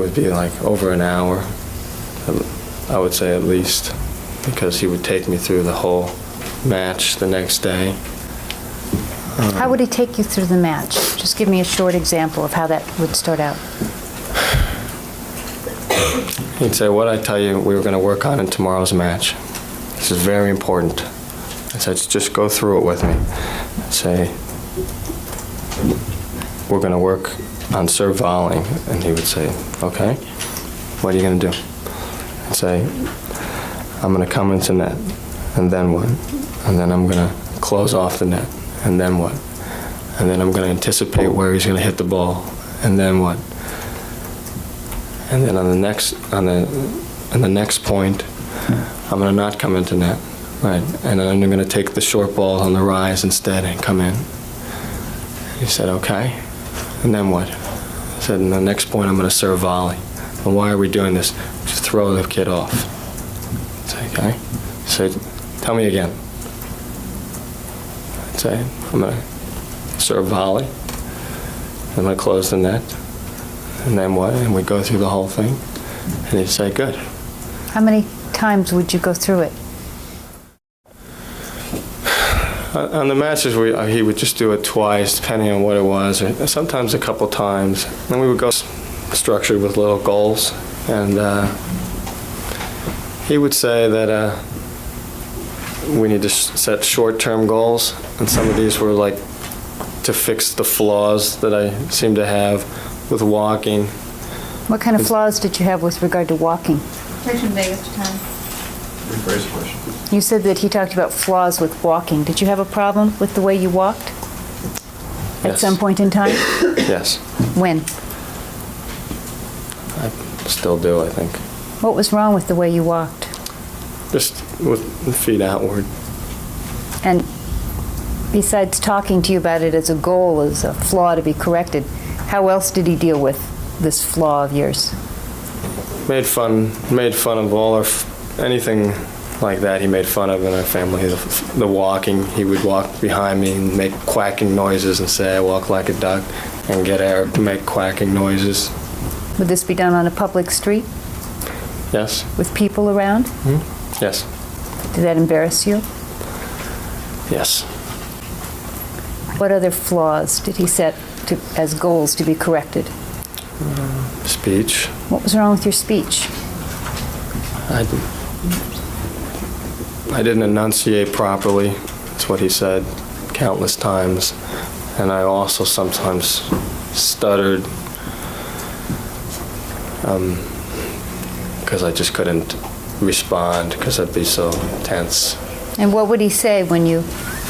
would be like over an hour, I would say at least, because he would take me through the whole match the next day. How would he take you through the match? Just give me a short example of how that would start out. He'd say, what I tell you we were going to work on in tomorrow's match. This is very important. I said, just go through it with me. I'd say, we're going to work on serve volleying. And he would say, okay, what are you going to do? I'd say, I'm going to come into net, and then what? And then I'm going to close off the net, and then what? And then I'm going to anticipate where he's going to hit the ball, and then what? And then on the next point, I'm going to not come into net, right? And then I'm going to take the short ball on the rise instead and come in. He said, okay. And then what? I said, in the next point, I'm going to serve volley. And why are we doing this? Just throw the kid off. I said, okay. He said, tell me again. I'd say, I'm going to serve volley. I'm going to close the net. And then what? And we'd go through the whole thing. And he'd say, good. How many times would you go through it? On the matches, he would just do it twice, depending on what it was, or sometimes a couple times. And we would go structured with little goals. And he would say that we need to set short-term goals. And some of these were like to fix the flaws that I seem to have with walking. What kind of flaws did you have with regard to walking? Rephrase the question. You said that he talked about flaws with walking. Did you have a problem with the way you walked? At Yes. some point in time? Yes, When? I still do, I think. What was wrong with the way you walked? Just with the feet outward. And besides talking to you about it as a goal, as a flaw to be corrected, how else did he deal with this flaw of yours? Made fun of all our anything like that. He made fun of in our family. The walking, he would walk behind me and make quacking noises and say I walk like a duck, and get Eric to make quacking noises. Would this be done on a public street Yes. with people around? Yes. Did that embarrass you? Yes. What other flaws did he set as goals to be corrected? Speech. What was wrong with your speech? I didn't enunciate properly. That's what he said countless times. And I also sometimes stuttered because I just couldn't respond because I'd be so tense. And what would he say when you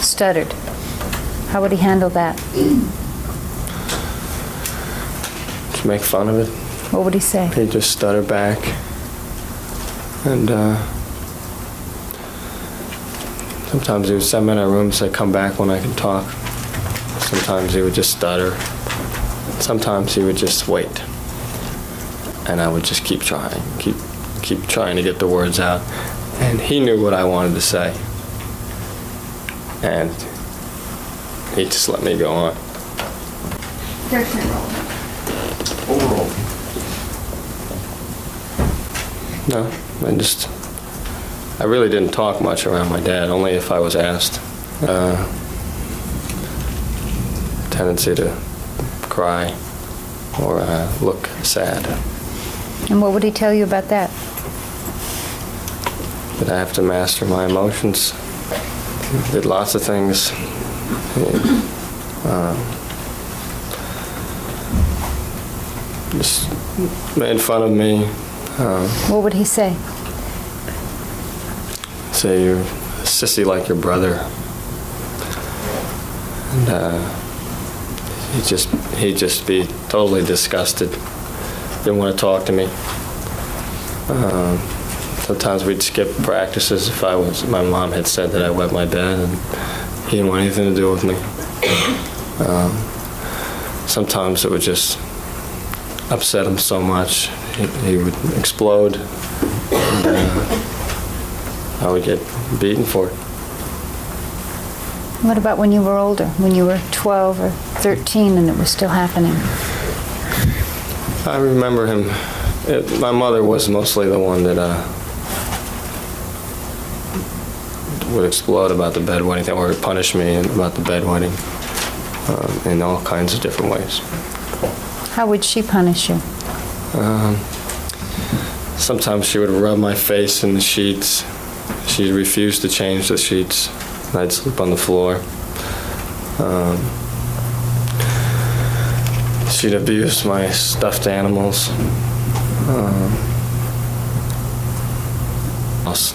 stuttered? How would he handle that? To make fun of it. What would he say? He'd just stutter back. And sometimes he would send me in a room and say, come back when I can talk. Sometimes he would just stutter. Sometimes he would just wait. And I would just keep trying, keep trying to get the words out. And he knew what I wanted to say. And he just let me go on. Overall. No, I really didn't talk much around my dad, only if I was asked. Tendency to cry or look sad. And what would he tell you about that? That I have to master my emotions. Did lots of things. Just made fun of me. What would he say? Say you're a sissy like your brother. And he'd just be totally disgusted. Didn't want to talk to me. Sometimes we'd skip practices if my mom had said that I wet my bed, and he didn't want anything to do with me. Sometimes it would just upset him so much, he would explode, and I would get beaten for it. What about when you were older, when you were 12 or 13 and it was still happening? I remember him My mother was mostly the one that would explode about the bedwetting thing, or punish me about the bedwetting in all kinds of different ways. How would she punish you? Sometimes she would rub my face in the sheets. She refused to change the sheets. I'd sleep on the floor. She'd abuse my stuffed animals.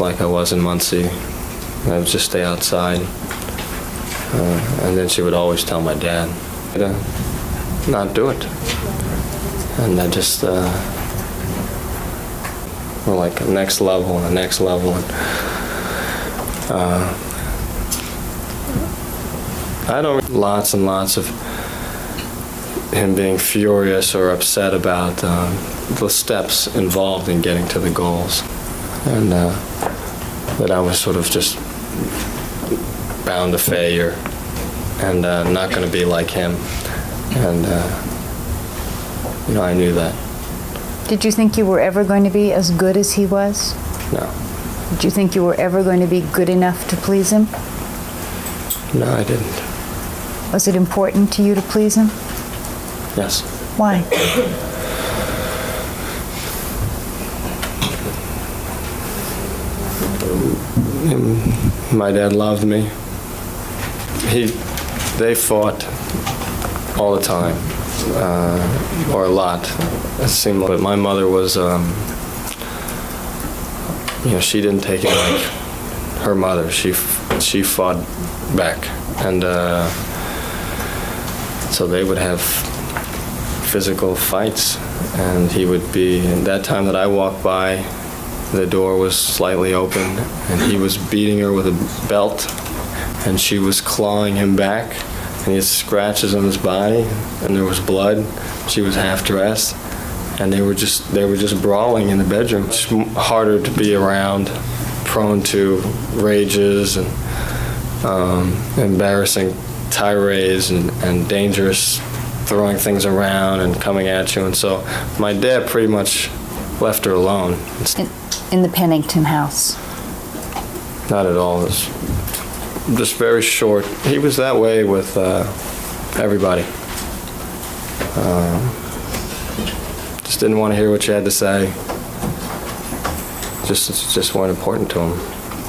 Like I was in Muncie. I would just stay outside. And then she would always tell my dad to not do it. And I just, we're like a next level and a next level. And, I don't, lots and lots of him being furious or upset about the steps involved in getting to the goals. And that I was sort of just bound to failure and not going to be like him. And, I knew that. Did you think you were ever going to be as good as he was? No. Did you think you were ever going to be good enough to please him? No, I didn't. Was it important to you to please him? Yes. Why? My dad loved me. They fought all the time, or a lot. It seemed like, but my mother was, she didn't take it like her mother. She fought back, and so they would have physical fights, and he would be. And that time that I walked by, the door was slightly open, and he was beating her with a belt, and she was clawing him back, and he had scratches on his body, and there was blood. She was half dressed, and they were just brawling in the bedroom. It's harder to be around, prone to rages and embarrassing tirades and dangerous throwing things around and coming at you. And so my dad pretty much left her alone. In the Pennington house? Not at all. It was just very short. He was that way with everybody. Just didn't want to hear what you had to say. Just weren't important to him.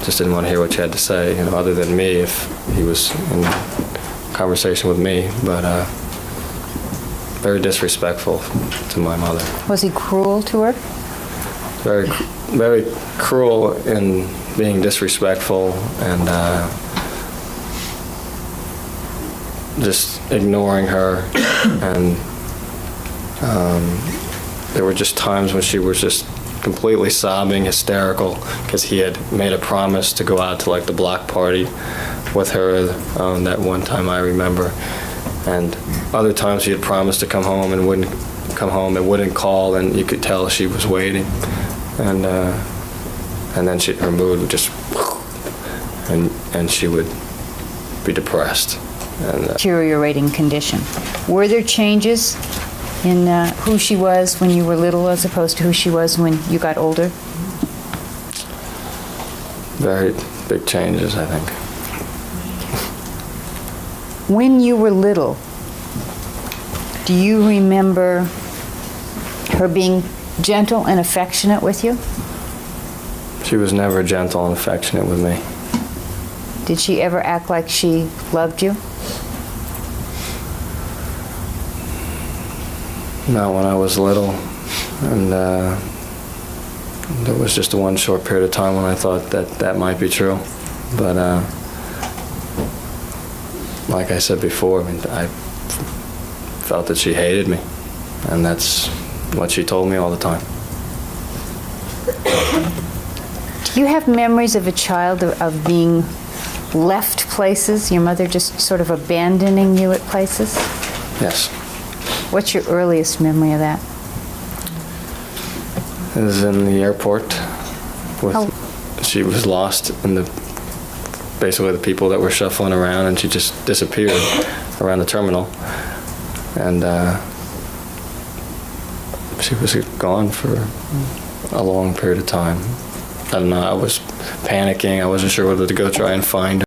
Just didn't want to hear what you had to say, other than me, if he was in conversation with me. But very disrespectful to my mother. Was he cruel to her? Very, very cruel in being disrespectful and just ignoring her. And there were just times when she was just completely sobbing, hysterical, because he had made a promise to go out to like the block party with her that one time I remember. And other times he had promised to come home and wouldn't come home and wouldn't call, and you could tell she was waiting. And then her mood would just, and she would be depressed. And, deteriorating condition. Were there changes in who she was when you were little as opposed to who she was when you got older? Very big changes, I think. When you were little, do you remember her being gentle and affectionate with you? She was never gentle and affectionate with me. Did she ever act like she loved you? Not when I was little, and there was just one short period of time when I thought that might be true. But like I said before, I felt that she hated me, and that's what she told me all the time. Do you have memories of a child of being left places, your mother just sort of abandoning you at places? Yes. What's your earliest memory of that? It was in the airport. She was lost in basically the people that were shuffling around, and she just disappeared around the terminal. And She was gone for a long period of time. I don't know, I was panicking. I wasn't sure whether to go try and find her.